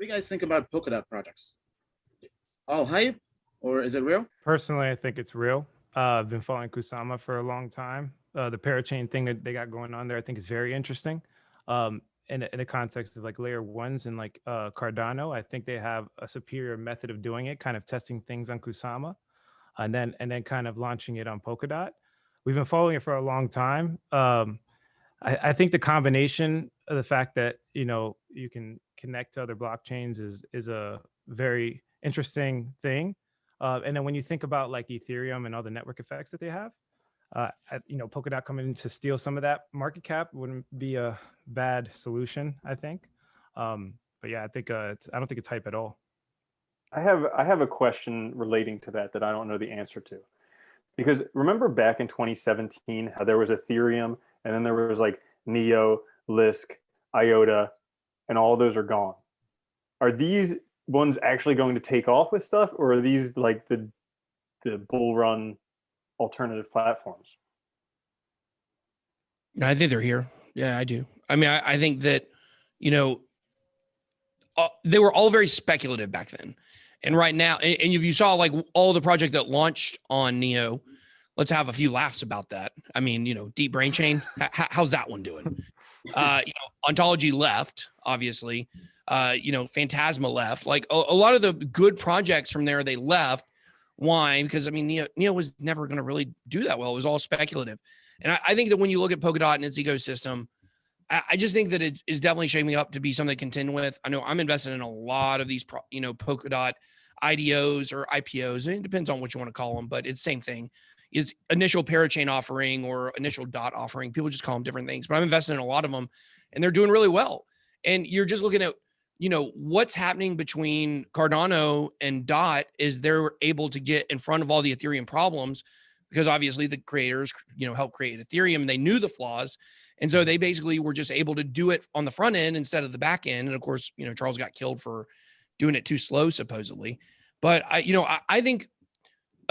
What do you guys think about Polkadot projects? All hype, or is it real? Personally, I think it's real. I've been following Kusama for a long time. The parachain thing that they got going on there, I think is very interesting. In the context of like layer ones and like Cardano, I think they have a superior method of doing it, kind of testing things on Kusama, and then kind of launching it on Polkadot. We've been following it for a long time. I think the combination of the fact that you can connect to other blockchains is a very interesting thing. And then when you think about like Ethereum and all the network effects that they have, Polkadot coming in to steal some of that market cap wouldn't be a bad solution, I think. But yeah, I think I don't think it's hype at all. I have a question relating to that I don't know the answer to, because remember back in 2017 how there was Ethereum and then there was like Neo, Lisk, IOTA, and all those are gone. Are these ones actually going to take off with stuff, or are these like the bull run alternative platforms? I think they're here. Yeah, I do. I mean, I think that, they were all very speculative back then. And right now, and if you saw like all the project that launched on Neo, let's have a few laughs about that. I mean, Deep Brain Chain, how's that one doing? Ontology left, obviously. Phantasma left. Like a lot of the good projects from there, they left. Why? Because I mean, Neo was never going to really do that well. It was all speculative. And I think that when you look at Polkadot and its ecosystem, I just think that it is definitely shaping up to be something to contend with. I know I'm invested in a lot of these, Polkadot IDOs or IPOs. And it depends on what you want to call them, but it's the same thing. It's initial parachain offering or initial dot offering. People just call them different things, but I'm invested in a lot of them and they're doing really well. And you're just looking at, what's happening between Cardano and Dot is they're able to get in front of all the Ethereum problems because obviously the creators, helped create Ethereum and they knew the flaws. And so they basically were just able to do it on the front end instead of the back end. And of course, Charles got killed for doing it too slow, supposedly. But I think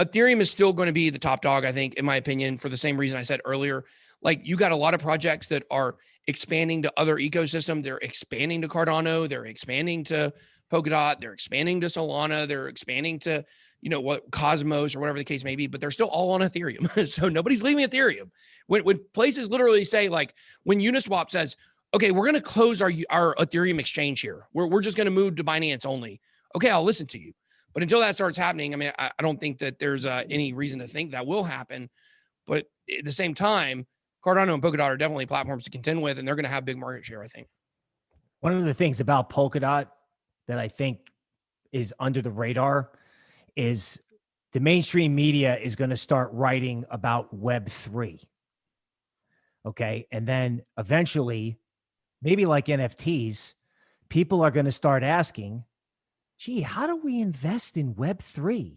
Ethereum is still going to be the top dog, I think, in my opinion, for the same reason I said earlier. Like you got a lot of projects that are expanding to other ecosystems. They're expanding to Cardano. They're expanding to Polkadot. They're expanding to Solana. They're expanding to, Cosmos or whatever the case may be, but they're still all on Ethereum. So nobody's leaving Ethereum. When places literally say, like when Uniswap says, okay, we're going to close our Ethereum exchange here. We're just going to move to Binance only. Okay, I'll listen to you. But until that starts happening, I mean, I don't think that there's any reason to think that will happen. But at the same time, Cardano and Polkadot are definitely platforms to contend with, and they're going to have big market share, I think. One of the things about Polkadot that I think is under the radar is the mainstream media is going to start writing about Web3. Okay. And then eventually, maybe like NFTs, people are going to start asking, gee, how do we invest in Web3?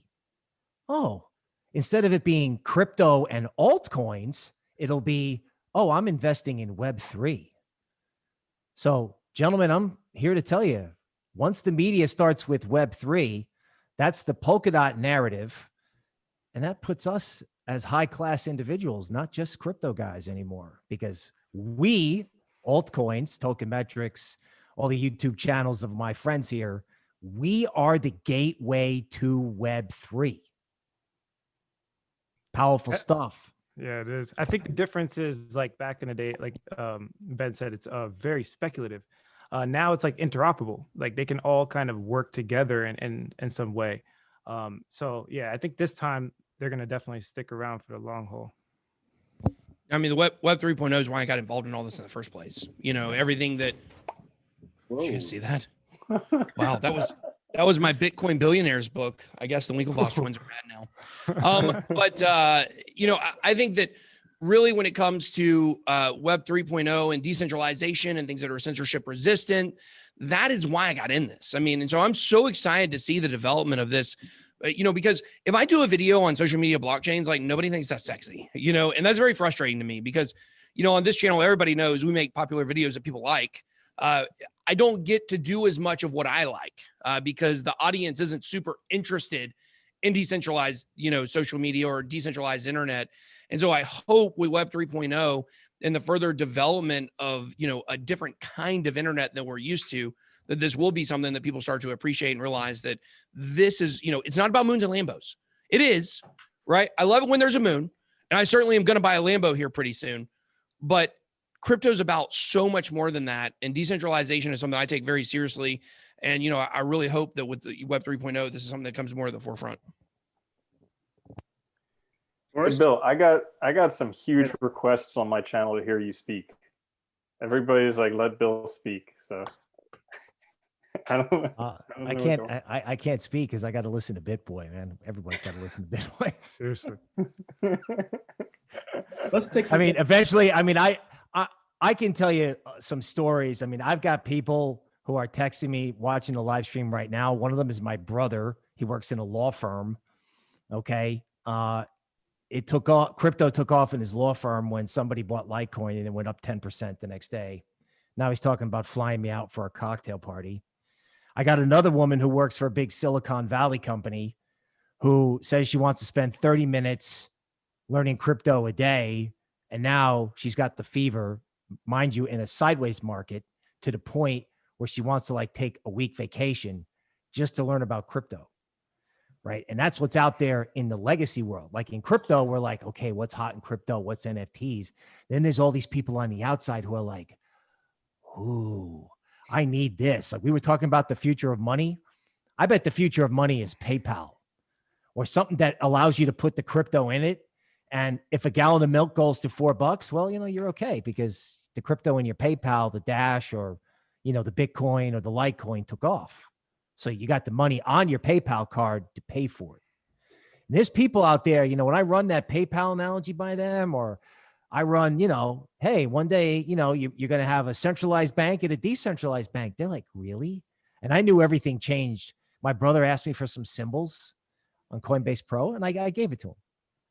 Oh, instead of it being crypto and altcoins, it'll be, oh, I'm investing in Web3. So, gentlemen, I'm here to tell you, once the media starts with Web3, that's the Polkadot narrative. And that puts us as high-class individuals, not just crypto guys anymore, because we, altcoins, Token Metrics, all the YouTube channels of my friends here, we are the gateway to Web3. Powerful stuff. Yeah, it is. I think the difference is like back in the day, like Ben said, it's very speculative. Now it's like interoperable. Like they can all kind of work together in some way. So yeah, I think this time they're going to definitely stick around for the long haul. I mean, the Web 3.0 is why I got involved in all this in the first place. Everything that. Whoa. Did you guys see that? Wow, that was my Bitcoin Billionaires book. I guess the Winklevoss twins are mad now. But I think that really when it comes to Web 3.0 and decentralization and things that are censorship resistant, that is why I got in this. I mean, and so I'm so excited to see the development of this, because if I do a video on social media blockchains, like nobody thinks that's sexy, and that's very frustrating to me because, on this channel, everybody knows we make popular videos that people like. I don't get to do as much of what I like because the audience isn't super interested in decentralized, social media or decentralized internet. And so I hope with Web 3.0 and the further development of, a different kind of internet that we're used to, that this will be something that people start to appreciate and realize that this is, it's not about moons and Lambos. It is, right? I love it when there's a moon, and I certainly am going to buy a Lambo here pretty soon, but crypto is about so much more than that. And decentralization is something I take very seriously. And, I really hope that with the Web 3.0, this is something that comes more to the forefront. Hey, Bill, I got some huge requests on my channel to hear you speak. Everybody's like, let Bill speak. So I can't speak because I got to listen to BitBoy, man. Everybody's got to listen to BitBoy. Seriously. Let's take some. I mean, eventually, I can tell you some stories. I mean, I've got people who are texting me watching the live stream right now. One of them is my brother. He works in a law firm. Okay. Crypto took off in his law firm when somebody bought Litecoin and it went up 10% the next day. Now he's talking about flying me out for a cocktail party. I got another woman who works for a big Silicon Valley company who says she wants to spend 30 minutes learning crypto a day. And now she's got the fever, mind you, in a sideways market, to the point where she wants to take a week vacation just to learn about crypto. Right. And that's what's out there in the legacy world. Like in crypto, we're like, okay, what's hot in crypto? What's NFTs? Then there's all these people on the outside who are like, ooh, I need this. Like we were talking about the future of money. I bet the future of money is PayPal or something that allows you to put the crypto in it. And if a gallon of milk goes to $4, well, you're okay because the crypto in your PayPal, the Dash or, the Bitcoin or the Litecoin took off. So you got the money on your PayPal card to pay for it. And there's people out there, when I run that PayPal analogy by them, or I run, hey, one day, you're going to have a centralized bank and a decentralized bank. They're like, really? And I knew everything changed. My brother asked me for some symbols on Coinbase Pro, and I gave it to him.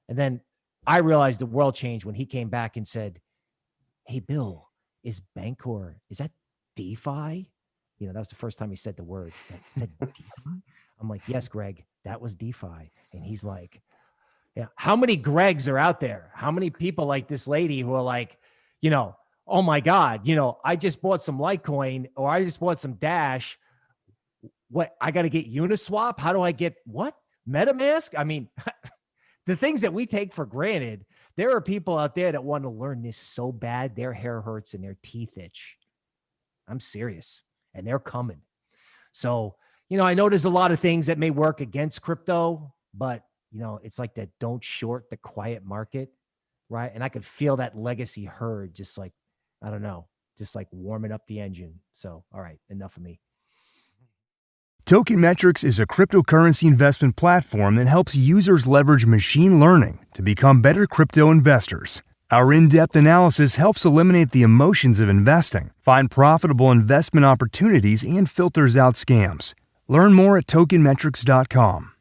And then I realized the world changed when he came back and said, hey, Bill, is that DeFi? That was the first time he said the word. Is that DeFi? I'm like, yes, Greg, that was DeFi. And he's like, yeah, how many Gregs are out there? How many people like this lady who are like, oh my God, I just bought some Litecoin or I just bought some Dash. What? I got to get Uniswap. How do I get what? MetaMask? I mean, the things that we take for granted, there are people out there that want to learn this so bad, their hair hurts and their teeth itch. I'm serious. And they're coming. So, I know there's a lot of things that may work against crypto, but, it's like that don't short the quiet market, right? And I could feel that legacy herd just like, I don't know, just like warming up the engine. So, all right, enough of me. Token Metrics is a cryptocurrency investment platform that helps users leverage machine learning to become better crypto investors. Our in-depth analysis helps eliminate the emotions of investing, find profitable investment opportunities, and filters out scams. Learn more at tokenmetrics.com.